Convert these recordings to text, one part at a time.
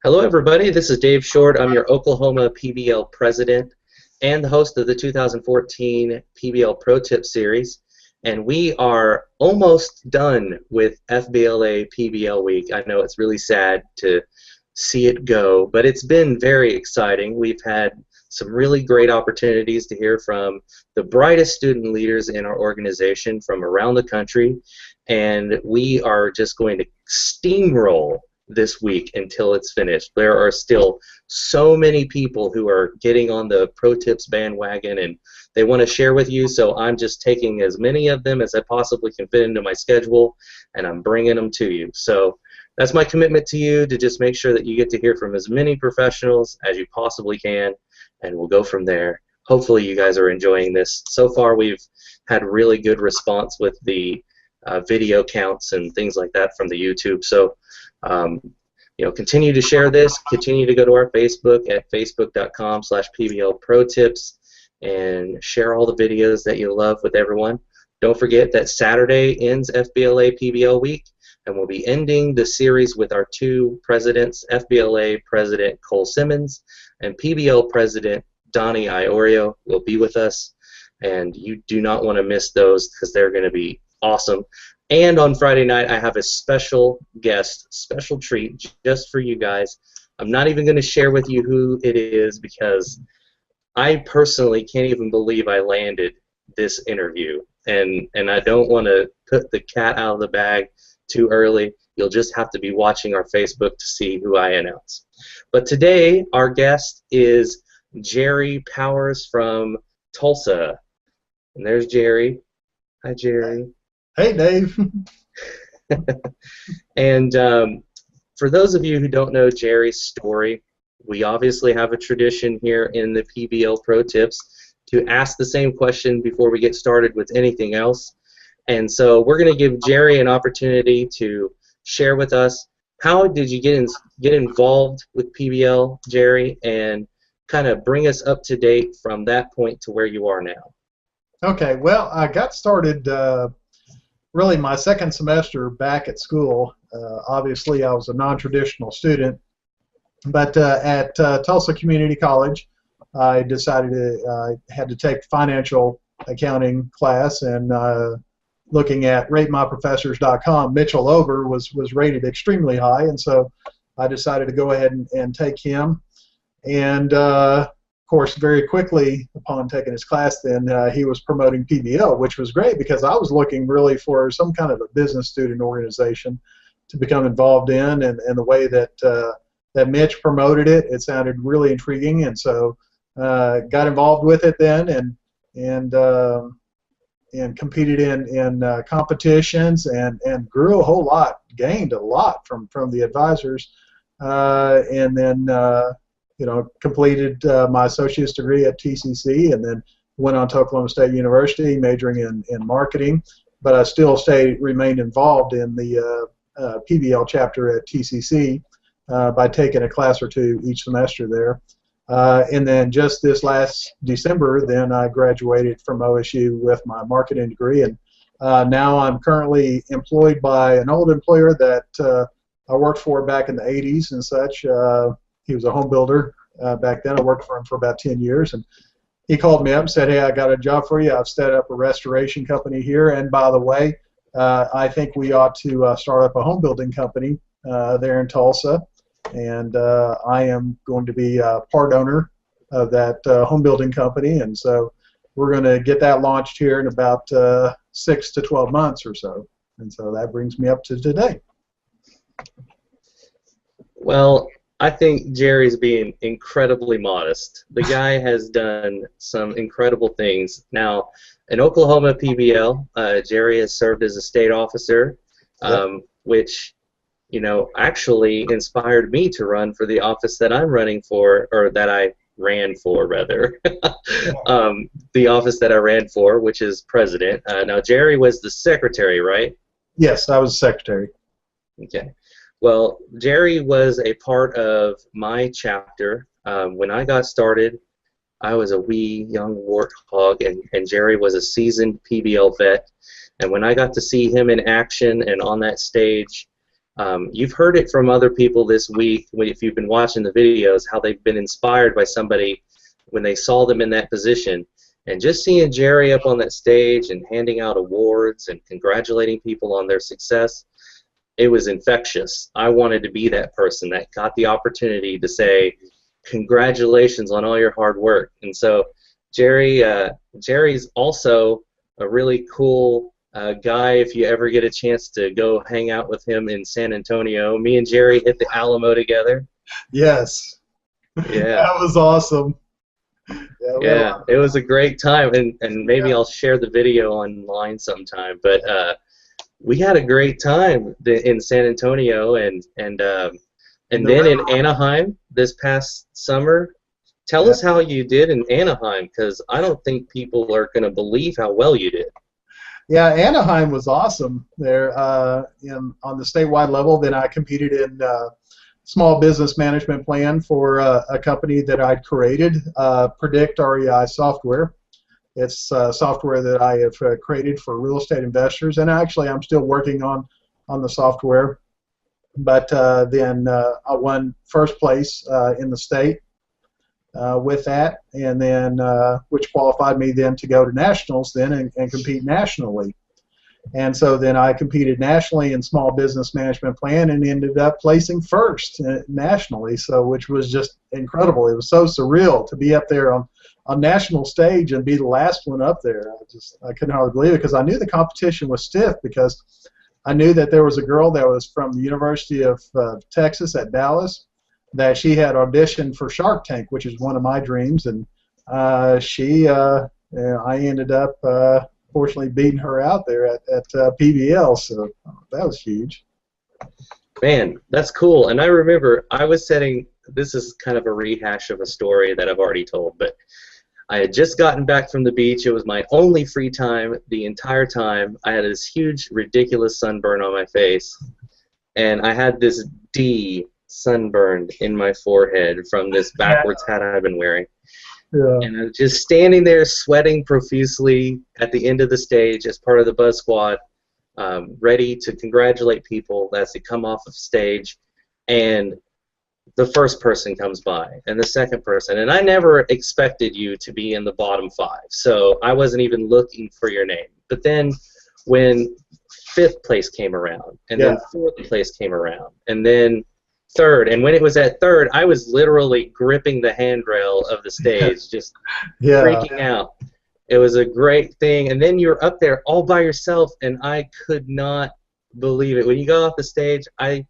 Hello, everybody. This is Dave Short. I'm your Oklahoma PBL president and the host of the 2014 PBL Pro Tip Series. And we are almost done with FBLA-PBL week. I know it's really sad to see it go, but it's been very exciting. We've had some really great opportunities to hear from the brightest student leaders in our organization from around the country, and we are just going to steamroll this week until it's finished. There are still so many people who are getting on the Pro Tips bandwagon and they want to share with you, so I'm just taking as many of them as I possibly can fit into my schedule, and I'm bringing them to you. So that's my commitment to you, to just make sure that you get to hear from as many professionals as you possibly can, and we'll go from there. Hopefully you guys are enjoying this. So far we've had really good response with the video counts and things like that from the YouTube. So continue to share this. Continue to go to our Facebook at facebook.com/PBLProTips and share all the videos that you love with everyone. Don't forget that Saturday ends FBLA-PBL week, and we'll be ending the series with our two presidents, FBLA President Cole Simmons and PBL President Donnie Iorio will be with us, and you do not want to miss those because they're going to be awesome. And on Friday night, I have a special guest, special treat just for you guys. I'm not even going to share with you who it is because I personally can't even believe I landed this interview. And I don't want to put the cat out of the bag too early. You'll just have to be watching our Facebook to see who I announce. But today, our guest is Jerry Powers from Tulsa. And there's Jerry. Hi, Jerry. Hey, Dave. And for those of you who don't know Jerry's story, we obviously have a tradition here in the PBL Pro Tips to ask the same question before we get started with anything else. And so we're going to give Jerry an opportunity to share with us, how did you get involved with PBL, Jerry, and kind of bring us up to date from that point to where you are now. Okay, well, I got started really my second semester back at school. Obviously, I was a non-traditional student, but at Tulsa Community College, I decided I had to take financial accounting class, and looking at RateMyProfessors.com, Mitchell Over was rated extremely high, and so I decided to go ahead and take him. And of course, very quickly upon taking his class, then he was promoting PBL, which was great because I was looking really for some kind of a business student organization to become involved in, and the way that that Mitch promoted it, it sounded really intriguing, and so got involved with it then, and competed in competitions, and grew a whole lot, gained a lot from the advisors, and then completed my associate's degree at TCC, and then went on to Oklahoma State University, majoring in marketing. But I still remained involved in the PBL chapter at TCC by taking a class or two each semester there. And then just this last December, then I graduated from OSU with my marketing degree, and now I'm currently employed by an old employer that I worked for back in the 80s and such. He was a home builder back then. I worked for him for about 10 years, and he called me up and said, "Hey, I got a job for you. I've set up a restoration company here, and by the way, I think we ought to start up a home building company there in Tulsa, and I am going to be part owner of that home building company, and so we're going to get that launched here in about 6 to 12 months or so." And so that brings me up to today. Well, I think Jerry's being incredibly modest. The guy has done some incredible things. Now, in Oklahoma PBL, Jerry has served as a state officer, which, actually inspired me to run for the office that I'm running for, or that I ran for, rather. The office that I ran for, which is president. Now, Jerry was the secretary, right? Yes, I was secretary. Okay. Well, Jerry was a part of my chapter. When I got started, I was a wee young warthog, and Jerry was a seasoned PBL vet. And when I got to see him in action and on that stage, You've heard it from other people this week, if you've been watching the videos, how they've been inspired by somebody when they saw them in that position. And just seeing Jerry up on that stage and handing out awards and congratulating people on their success, it was infectious. I wanted to be that person that got the opportunity to say, congratulations on all your hard work. And so Jerry's also a really cool guy. If you ever get a chance to go hang out with him in San Antonio, me and Jerry hit the Alamo together. Yes. Yeah. That was awesome. Yeah, it was a great time, and maybe I'll share the video online sometime. But we had a great time in San Antonio, and then in Anaheim this past summer. Tell us how you did in Anaheim, because I don't think people are going to believe how well you did. Yeah, Anaheim was awesome there on the statewide level. Then I competed in small business management plan for a company that I'd created, Predict REI software. It's software that I have created for real estate investors, and actually I'm still working on the software. But then I won first place in the state with that, and then which qualified me then to go to nationals then and compete nationally. And so then I competed nationally in small business management plan and ended up placing first nationally, so which was just incredible. It was so surreal to be up there on national stage and be the last one up there. I couldn't hardly believe it, because I knew the competition was stiff, because I knew that there was a girl that was from the University of Texas at Dallas, that she had auditioned for Shark Tank, which is one of my dreams, and I ended up fortunately beating her out there at PBL, so that was huge. Man, that's cool. And I remember I was setting, this is kind of a rehash of a story that I've already told, but I had just gotten back from the beach. It was my only free time the entire time. I had this huge, ridiculous sunburn on my face, and I had this D sunburned in my forehead from this backwards hat I've been wearing. Yeah. And I was just standing there sweating profusely at the end of the stage as part of the Buzz Squad, ready to congratulate people as they come off of stage. And the first person comes by, and the second person. And I never expected you to be in the bottom 5, so I wasn't even looking for your name. But then when 5th place came around, and then 4th place came around, and then 3rd, and when it was at 3rd, I was literally gripping the handrail of the stage, just freaking out. It was a great thing, and then you're up there all by yourself, and I could not believe it. When you got off the stage, I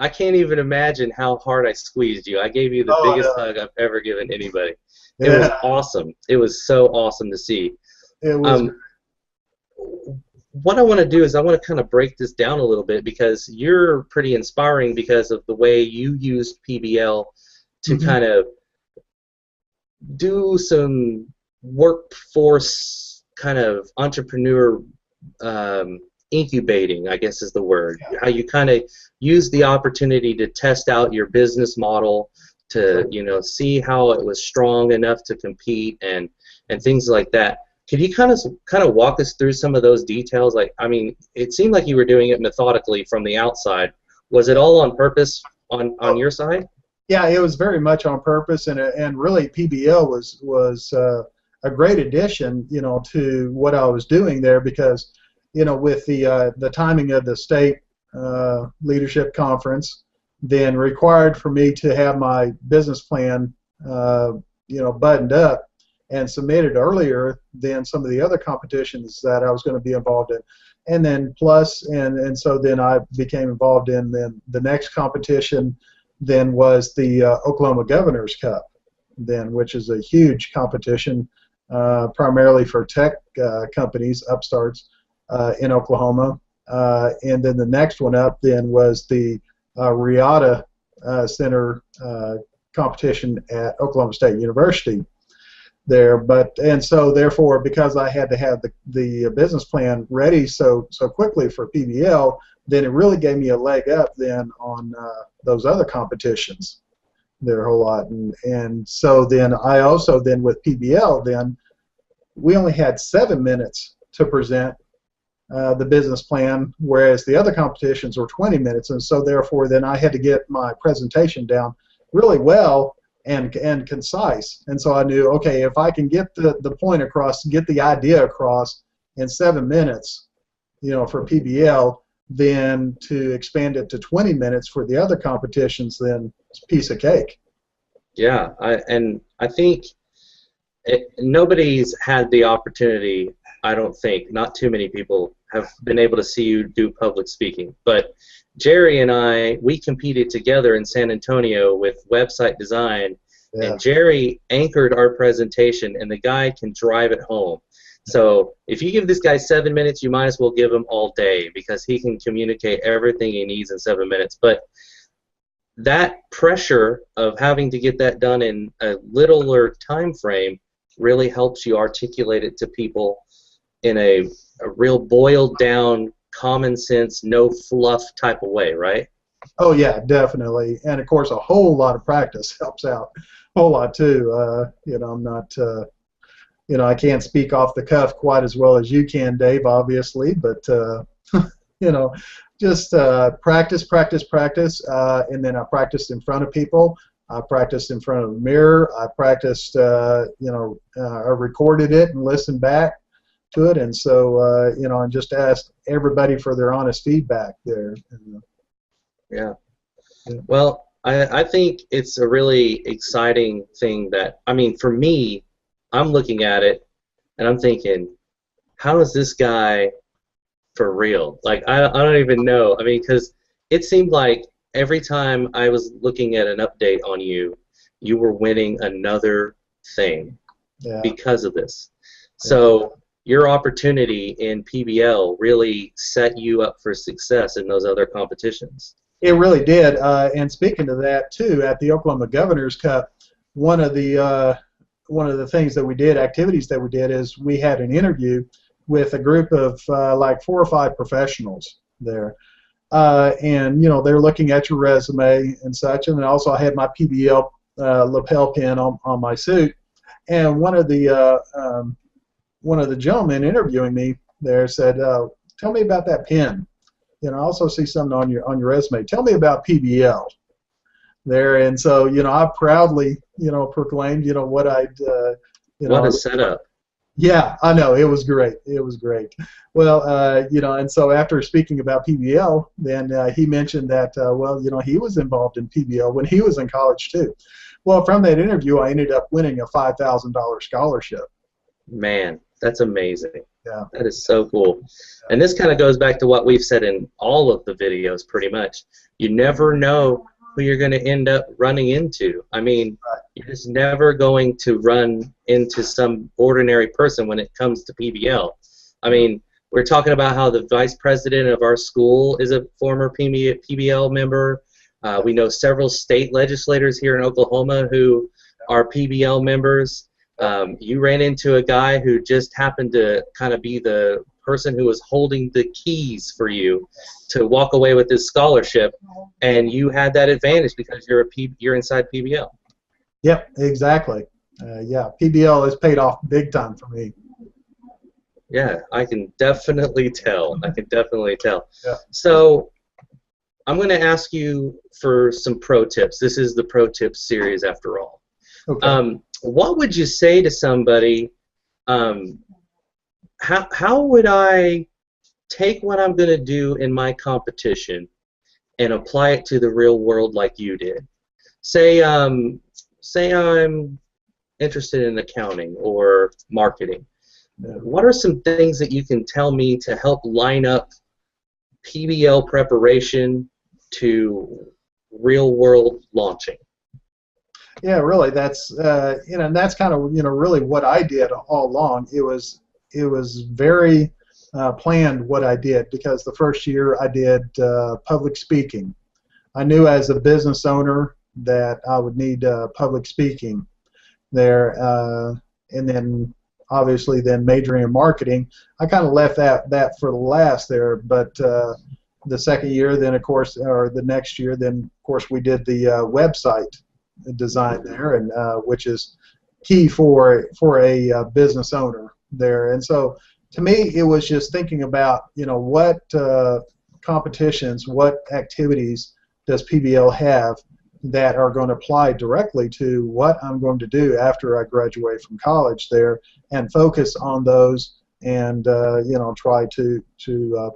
can't even imagine how hard I squeezed you. I gave you the biggest hug I've ever given anybody. It was awesome. It was so awesome to see. It was. What I want to do is I want to kind of break this down a little bit, because you're pretty inspiring because of the way you used PBL to kind of do some workforce kind of entrepreneur incubating, I guess is the word. How you kind of use the opportunity to test out your business model, to see how it was strong enough to compete and things like that. Could you kind of walk us through some of those details? Like, I mean, it seemed like you were doing it methodically from the outside. Was it all on purpose on your side? Yeah, it was very much on purpose, and really PBL was a great addition, to what I was doing there, because, with the timing of the state leadership conference, then required for me to have my business plan, buttoned up and submitted earlier than some of the other competitions that I was going to be involved in. And then plus, and so then I became involved in then the next competition then was the Oklahoma Governor's Cup, then, which is a huge competition primarily for tech companies, upstarts in Oklahoma. And then the next one up then was the Riata Center competition at Oklahoma State University there. And so therefore, because I had to have the business plan ready so quickly for PBL, then it really gave me a leg up then on those other competitions there a whole lot. And so then I also then with PBL then we only had 7 minutes to present the business plan, whereas the other competitions were 20 minutes, and so therefore then I had to get my presentation down really well and concise. And so I knew, okay, if I can get the point across, get the idea across in 7 minutes, for PBL, then to expand it to 20 minutes for the other competitions, then it's a piece of cake. Yeah, I think nobody's had the opportunity, I don't think, not too many people have been able to see you do public speaking. But Jerry and we competed together in San Antonio with website design, and Jerry anchored our presentation, and the guy can drive it home. So if you give this guy 7 minutes, you might as well give him all day, because he can communicate everything he needs in 7 minutes. But that pressure of having to get that done in a littler time frame really helps you articulate it to people in a real boiled down, common sense, no fluff type of way, right? Oh yeah, definitely. And of course, a whole lot of practice helps out a whole lot too. I'm not, I can't speak off the cuff quite as well as you can, Dave, obviously, but just practice, and then I practiced in front of people. I practiced in front of a mirror. I practiced, I recorded it and listened back to it, and so, and just asked everybody for their honest feedback there. Yeah. Well, I think it's a really exciting thing that, I mean, for me, I'm looking at it and I'm thinking, how is this guy for real? Like, I don't even know. I mean, because it seemed like every time I was looking at an update on you, you were winning another thing because of this. So your opportunity in PBL really set you up for success in those other competitions. It really did. And speaking of that too, at the Oklahoma Governor's Cup, one of the things that we did, activities that we did, is we had an interview with a group of like 4 or 5 professionals there, and they're looking at your resume and such. And then also I had my PBL lapel pin on my suit, and one of the gentlemen interviewing me there said, "Tell me about that pin. I also see something on your resume. Tell me about PBL." There, and so I proudly proclaimed what I'd what a setup. Yeah, I know, it was great. It was great. Well, and so after speaking about PBL, then he mentioned that he was involved in PBL when he was in college too. Well, from that interview, I ended up winning a $5,000 scholarship. Man, that's amazing. Yeah, that is so cool. And this kind of goes back to what we've said in all of the videos, pretty much. You never know who you're going to end up running into. I mean, you're just never going to run into some ordinary person when it comes to PBL. I mean, we're talking about how the vice president of our school is a former PBL member. We know several state legislators here in Oklahoma who are PBL members. You ran into a guy who just happened to kind of be the person who was holding the keys for you to walk away with this scholarship, and you had that advantage because you're inside PBL. Yep, exactly. Yeah, PBL has paid off big time for me. Yeah, I can definitely tell. I can definitely tell. Yeah. So I'm going to ask you for some pro tips. This is the pro tips series after all. Okay. What would you say to somebody? How would I take what I'm going to do in my competition and apply it to the real world like you did? Say I'm interested in accounting or marketing. What are some things that you can tell me to help line up PBL preparation to real world launching? Yeah, really, that's and that's kind of really what I did all along. It was very planned what I did, because the first year I did public speaking. I knew as a business owner that I would need public speaking there, and then obviously then majoring in marketing. I kind of left that for the last there, but the second year, then of course, or the next year, then of course we did the website design there, and which is key for a business owner there. And so to me, it was just thinking about, what competitions, what activities does PBL have that are going to apply directly to what I'm going to do after I graduate from college there, and focus on those, and try to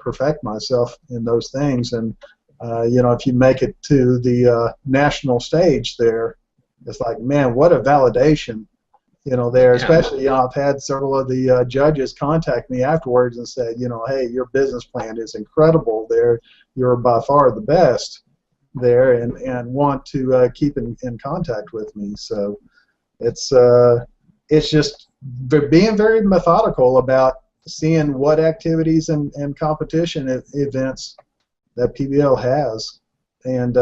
perfect myself in those things. And if you make it to the national stage there, it's like, man, what a validation. There, especially, I've had several of the judges contact me afterwards and said, hey, your business plan is incredible there. You're by far the best there, and want to keep in contact with me. So it's just being very methodical about seeing what activities and competition events that PBL has, and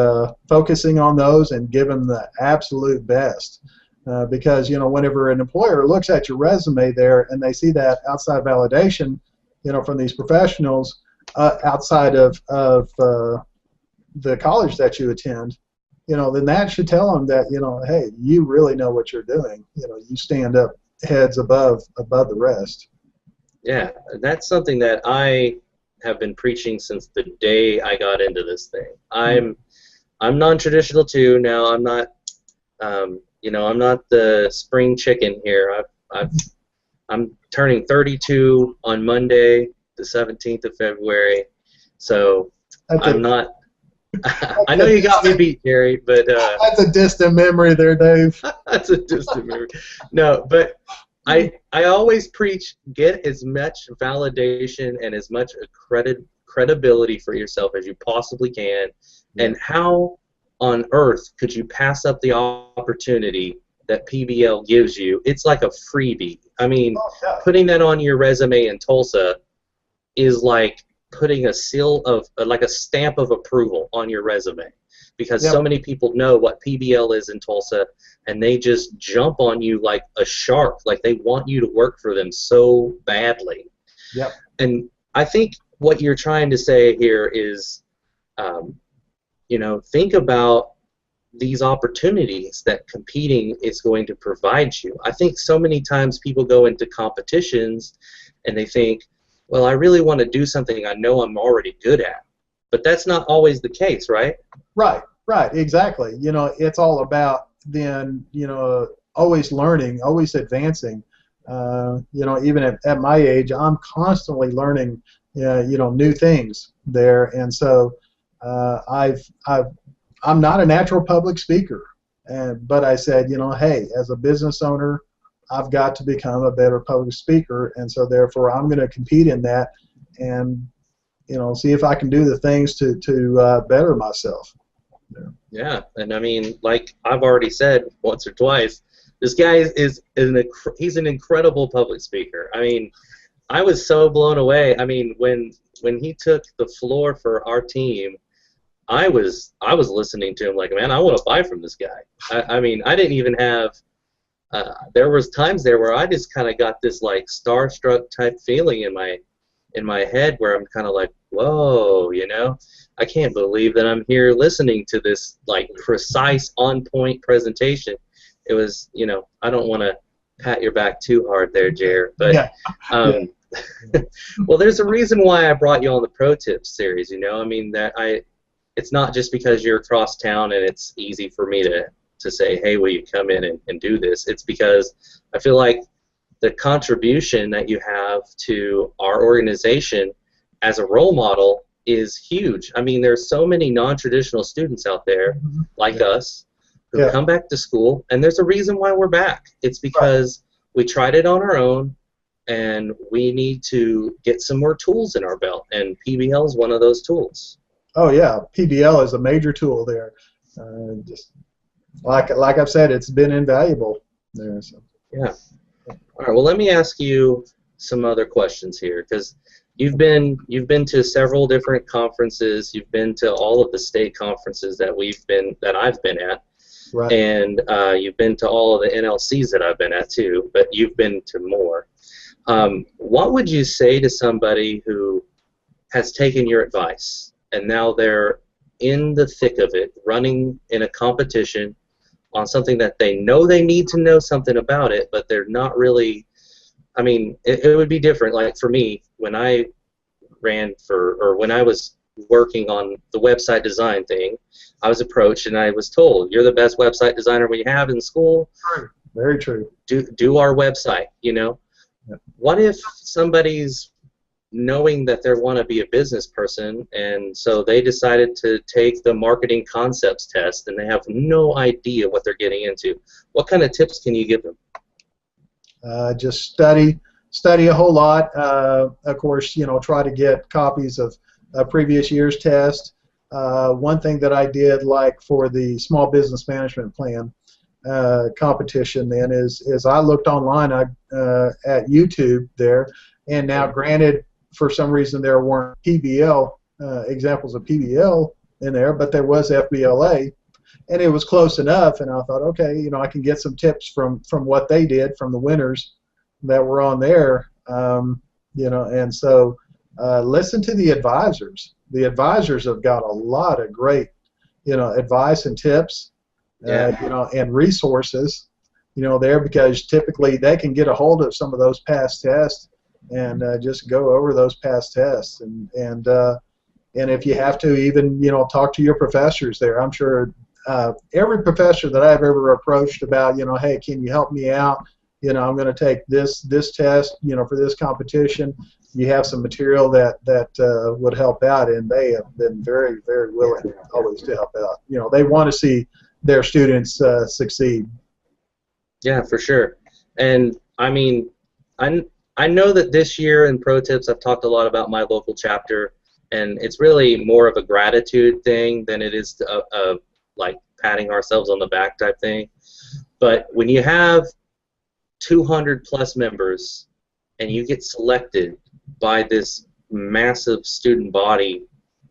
focusing on those and giving the absolute best. Because whenever an employer looks at your resume there and they see that outside validation, from these professionals outside of the college that you attend, then that should tell them that hey, you really know what you're doing. You stand up heads above the rest. Yeah, that's something that I have been preaching since the day I got into this thing. I'm non-traditional too. Now I'm not. I'm not the spring chicken here. I'm turning 32 on Monday, the 17th of February. So I'm not. I know you got me beat, Jerry, but that's a distant memory there, Dave. That's a distant memory. No, but I always preach, get as much validation and as much credibility for yourself as you possibly can. And how on earth could you pass up the opportunity that PBL gives you? It's like a freebie. I mean, putting that on your resume in Tulsa is like putting a seal of, like a stamp of approval on your resume, because so many people know what PBL is in Tulsa, and they just jump on you like a shark. Like they want you to work for them so badly. Yep. And I think what you're trying to say here is, think about these opportunities that competing is going to provide you. I think so many times people go into competitions and they think, well, I really want to do something I know I'm already good at. But that's not always the case, right? Right, exactly. It's all about then, always learning, always advancing. Even at my age, I'm constantly learning, new things there. And so I'm not a natural public speaker, but I said, hey, as a business owner, I've got to become a better public speaker, and so therefore I'm going to compete in that, and see if I can do the things to better myself. Yeah, and I mean, like I've already said once or twice, this guy he's an incredible public speaker. I mean, I was so blown away. I mean, when he took the floor for our team, I was listening to him like, man, I want to buy from this guy. I mean, I didn't even have. There was times there where I just kind of got this like starstruck type feeling in my head, where I'm kind of like, whoa, I can't believe that I'm here listening to this like precise, on point presentation. It was, I don't want to pat your back too hard there, Jer, but well, there's a reason why I brought you on the ProTips series. I mean it's not just because you're across town and it's easy for me to say, hey, will you come in and do this? It's because I feel like the contribution that you have to our organization as a role model is huge. I mean, there's so many non-traditional students out there like us who come back to school, and there's a reason why we're back. It's because we tried it on our own, and we need to get some more tools in our belt, and PBL is one of those tools. Oh yeah, PBL is a major tool there. Just like I've said, it's been invaluable there. So. Yeah. All right. Well, let me ask you some other questions here, because you've been to several different conferences. You've been to all of the state conferences that I've been at, right. And you've been to all of the NLCs that I've been at too. But you've been to more. What would you say to somebody who has taken your advice and now they're in the thick of it, running in a competition on something that they know they need to know something about it, but they're not really I mean, it would be different. Like for me, when I when I was working on the website design thing, I was approached and I was told, "You're the best website designer we have in school. True. Very true. Do our website." You know, Yep. what if somebody's knowing that they want to be a business person, and so they decided to take the marketing concepts test, and they have no idea what they're getting into? What kind of tips can you give them? Just study a whole lot. Of course, try to get copies of previous year's test. One thing that I did, like for the small business management plan competition, then is I looked online at YouTube there, and now granted, for some reason there weren't PBL examples of PBL in there, but there was FBLA. And it was close enough, and I thought, okay, I can get some tips from what they did, from the winners that were on there, and so listen to the advisors. The advisors have got a lot of great, advice and tips, and resources, there, because typically they can get a hold of some of those past tests and just go over those past tests, and if you have to, even talk to your professors there. I'm sure. Every professor that I've ever approached about, hey, can you help me out? I'm going to take this test, for this competition. You have some material that would help out, and they have been very, very willing always to help out. They want to see their students succeed. Yeah, for sure. And I mean, I know that this year in ProTips I've talked a lot about my local chapter, and it's really more of a gratitude thing than it is a like patting ourselves on the back type thing. But when you have 200 plus members and you get selected by this massive student body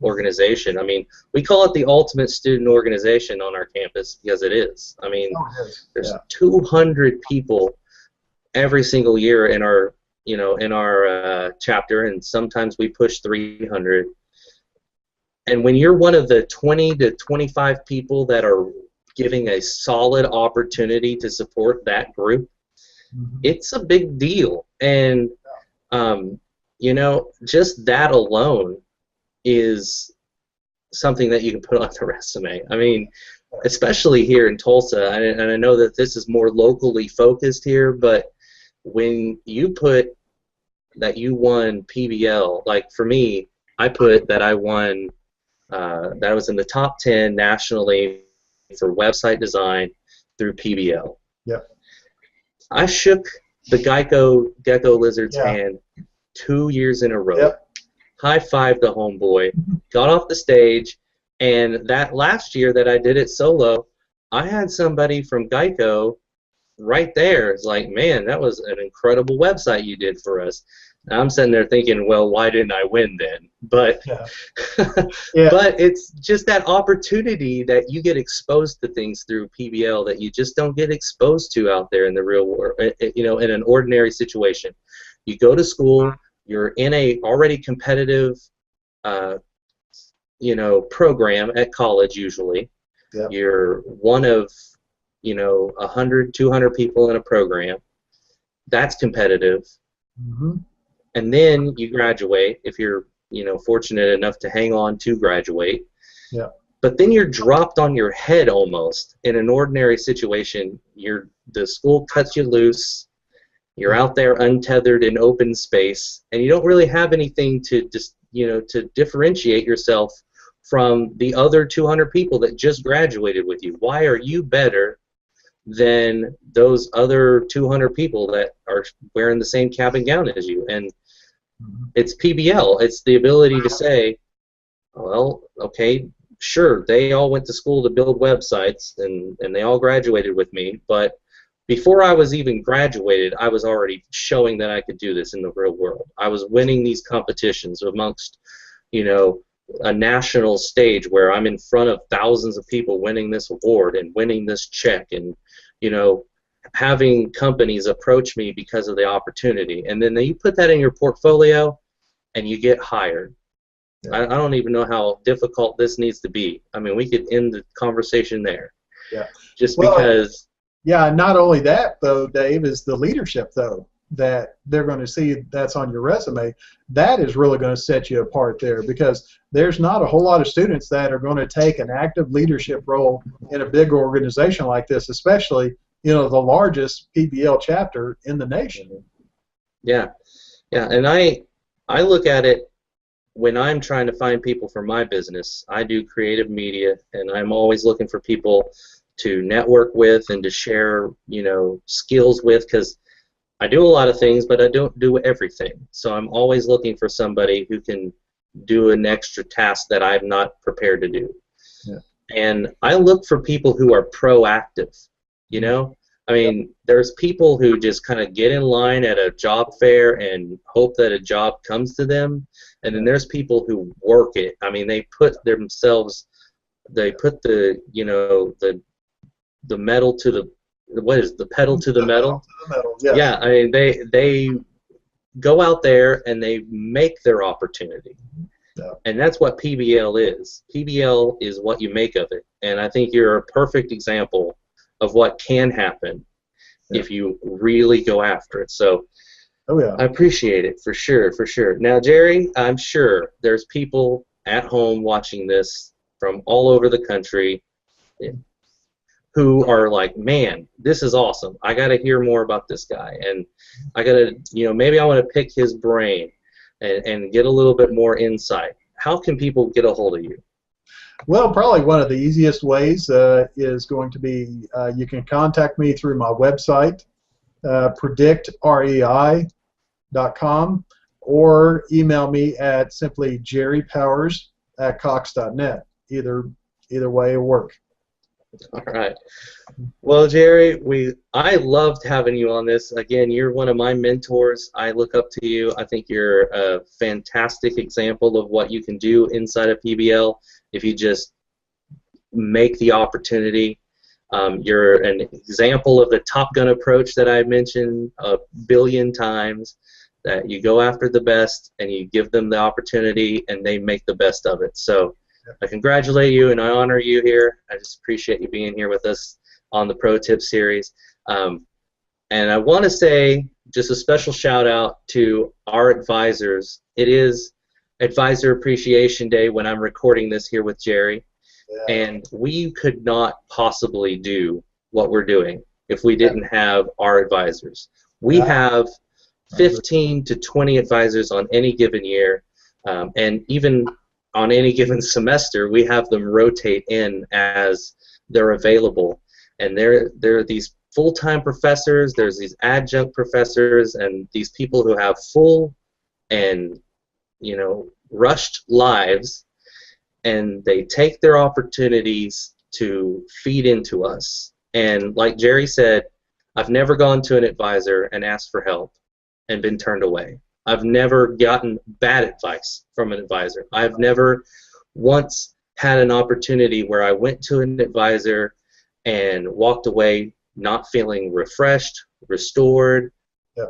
organization, I mean, we call it the ultimate student organization on our campus because it is. I mean, there's 200 people every single year in our chapter, and sometimes we push 300. And when you're one of the 20 to 25 people that are giving a solid opportunity to support that group, it's a big deal. And, just that alone is something that you can put on the resume. I mean, especially here in Tulsa, and I know that this is more locally focused here, but when you put that you won PBL, like for me, I put that I won that I was in the top 10 nationally for website design through PBL. Yep. I shook the Gecko Lizard's hand 2 years in a row. Yep. High-fived the homeboy, got off the stage, and that last year that I did it solo, I had somebody from Geico right there. It's like, man, that was an incredible website you did for us. And I'm sitting there thinking, well, why didn't I win then? But but it's just that opportunity that you get exposed to things through PBL that you just don't get exposed to out there in the real world, in an ordinary situation. You go to school, you're in a already competitive program at college usually. Yep. You're one of 100, 200 people in a program. That's competitive. And then you graduate if you're fortunate enough to hang on to graduate. Yeah. But then you're dropped on your head almost in an ordinary situation. The school cuts you loose. You're out there untethered in open space, and you don't really have anything to just to differentiate yourself from the other 200 people that just graduated with you. Why are you better than those other 200 people that are wearing the same cap and gown as you? And it's PBL. It's the ability to say, well, okay, sure, they all went to school to build websites, and they all graduated with me, but before I was even graduated, I was already showing that I could do this in the real world. I was winning these competitions amongst, a national stage where I'm in front of thousands of people winning this award and winning this check, and having companies approach me because of the opportunity. And then you put that in your portfolio and you get hired. Yeah. I don't even know how difficult this needs to be. I mean, we could end the conversation there. Yeah. Just because. Yeah, not only that, though, Dave, is the leadership, though. that they're going to see that's on your resume, that is really going to set you apart there, because there's not a whole lot of students that are going to take an active leadership role in a big organization like this, especially, you know, the largest PBL chapter in the nation. Yeah, yeah, and I look at it when I'm trying to find people for my business. I do creative media, and I'm always looking for people to network with and to share, you know, skills with, because I do a lot of things, but I don't do everything. So I'm always looking for somebody who can do an extra task that I'm not prepared to do. Yeah. And I look for people who are proactive, you know? I mean, there's people who just kind of get in line at a job fair and hope that a job comes to them. And then there's people who work it. I mean, they put themselves, they put the, you know, the metal to the, what is the pedal to the metal? Yes. Yeah, I mean, they go out there and they make their opportunity. Yeah. And that's what PBL is. PBL is what you make of it. And I think you're a perfect example of what can happen if you really go after it. So I appreciate it, for sure, for sure. Now, Jerry, I'm sure there's people at home watching this from all over the country who are like, man, this is awesome. I got to hear more about this guy. And I got to, you know, maybe I want to pick his brain and get a little bit more insight. How can people get a hold of you? Well, probably one of the easiest ways is going to be you can contact me through my website, predictrei.com, or email me at simply jerrypowers@cox.net. Either way will work. All right. Well, Jerry, I loved having you on this. Again, you're one of my mentors. I look up to you. I think you're a fantastic example of what you can do inside of PBL if you just make the opportunity. You're an example of the Top Gun approach that I mentioned a billion times, that you go after the best and you give them the opportunity and they make the best of it. So I congratulate you and I honor you here. I just appreciate you being here with us on the Pro Tips series. And I want to say just a special shout out to our advisors. It is Advisor Appreciation Day when I'm recording this here with Jerry. Yeah. And we could not possibly do what we're doing if we didn't have our advisors. We have 15 to 20 advisors on any given year, and even on any given semester, we have them rotate in as they're available. And there are these full-time professors, there's these adjunct professors, and these people who have full and, you know, rushed lives, and they take their opportunities to feed into us. And like Jerry said, I've never gone to an advisor and asked for help and been turned away. I've never gotten bad advice from an advisor. I've never once had an opportunity where I went to an advisor and walked away not feeling refreshed, restored,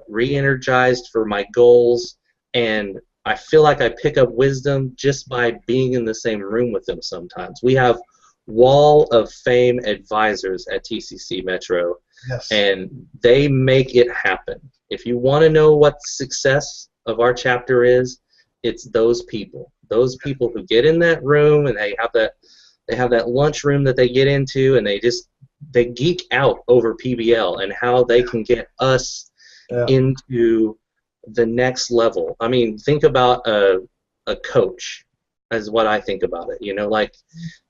re-energized for my goals, and I feel like I pick up wisdom just by being in the same room with them sometimes. We have Wall of Fame advisors at TCC Metro, and they make it happen. If you want to know what the success of our chapter is, it's those people. Those people who get in that room and they have that lunchroom that they get into, and they geek out over PBL and how they can get us into the next level. I mean, think about a coach, as what I think about it. You know, like,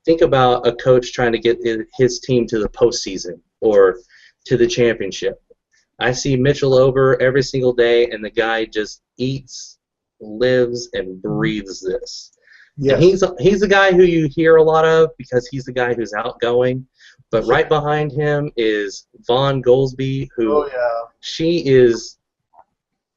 think about a coach trying to get his team to the postseason or to the championship. I see Mitchell Ober every single day, and the guy just eats, lives, and breathes this. Yes. And he's the guy who you hear a lot of because he's the guy who's outgoing. But right behind him is Vaughn Goldsby, who she is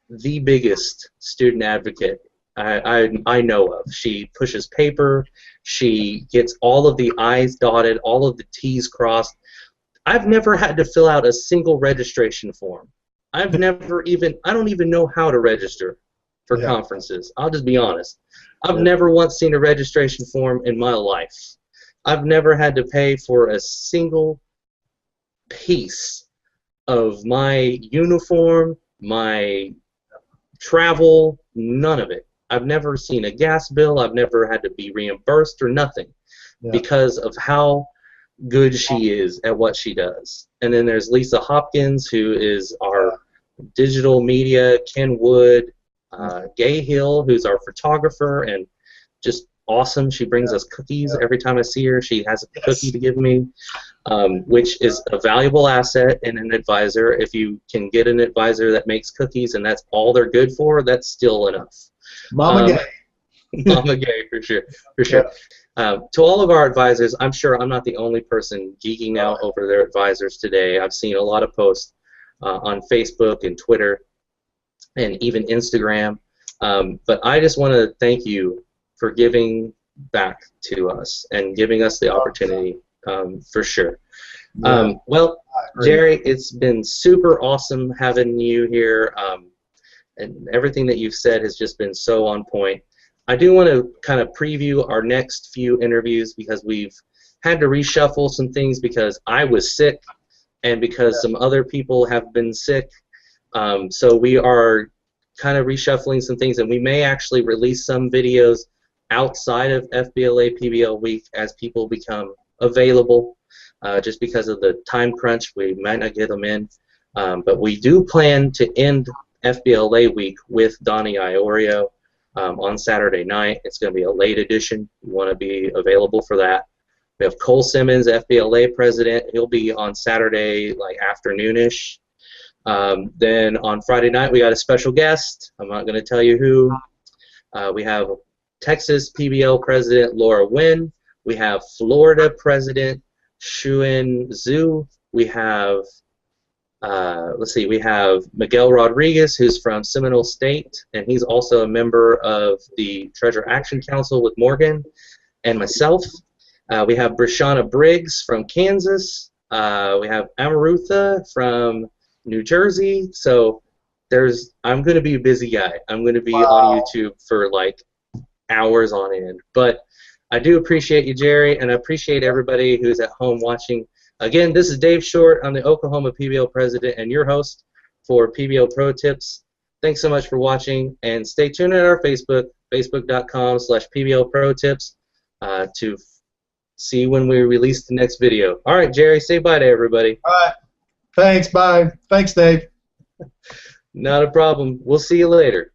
the biggest student advocate I know of. She pushes paper. She gets all of the I's dotted, all of the T's crossed. I've never had to fill out a single registration form. I don't even know how to register for conferences. I'll just be honest. I've never once seen a registration form in my life. I've never had to pay for a single piece of my uniform, my travel, none of it. I've never seen a gas bill. I've never had to be reimbursed or nothing because of how good she is at what she does. And then there's Lisa Hopkins, who is our digital media, Ken Wood, Gay Hill, who's our photographer, and just awesome. She brings us cookies every time I see her. She has a cookie to give me, which is a valuable asset in an advisor. If you can get an advisor that makes cookies and that's all they're good for, that's still enough. Mama Gay. Mama Gay, for sure. For sure. To all of our advisors, I'm sure I'm not the only person geeking out over their advisors today. I've seen a lot of posts on Facebook and Twitter and even Instagram. But I just want to thank you for giving back to us and giving us the opportunity, for sure. Well, Jerry, it's been super awesome having you here, and everything that you've said has just been so on point. I do want to kind of preview our next few interviews because we've had to reshuffle some things because I was sick and because some other people have been sick. So we are kind of reshuffling some things, and we may actually release some videos outside of FBLA-PBL week as people become available. Just because of the time crunch, we might not get them in. But we do plan to end FBLA week with Donnie Iorio on Saturday night. It's going to be a late edition. You want to be available for that. We have Cole Simmons, FBLA president. He'll be on Saturday, like afternoonish. Then on Friday night, we got a special guest. I'm not going to tell you who. We have Texas PBL president Laura Wynn. We have Florida president Shuen Zhu. We have let's see, we have Miguel Rodriguez, who's from Seminole State, and he's also a member of the Treasure Action Council with Morgan and myself. We have Brishana Briggs from Kansas. We have Amarutha from New Jersey. So I'm going to be a busy guy. I'm going to be on YouTube for like hours on end. But I do appreciate you, Jerry, and I appreciate everybody who's at home watching. Again, this is Dave Short. I'm the Oklahoma PBL president and your host for PBL Pro Tips. Thanks so much for watching, and stay tuned at our Facebook, facebook.com/PBL Pro Tips, to see when we release the next video. All right, Jerry, say bye to everybody. All right. Thanks. Bye. Thanks, Dave. Not a problem. We'll see you later.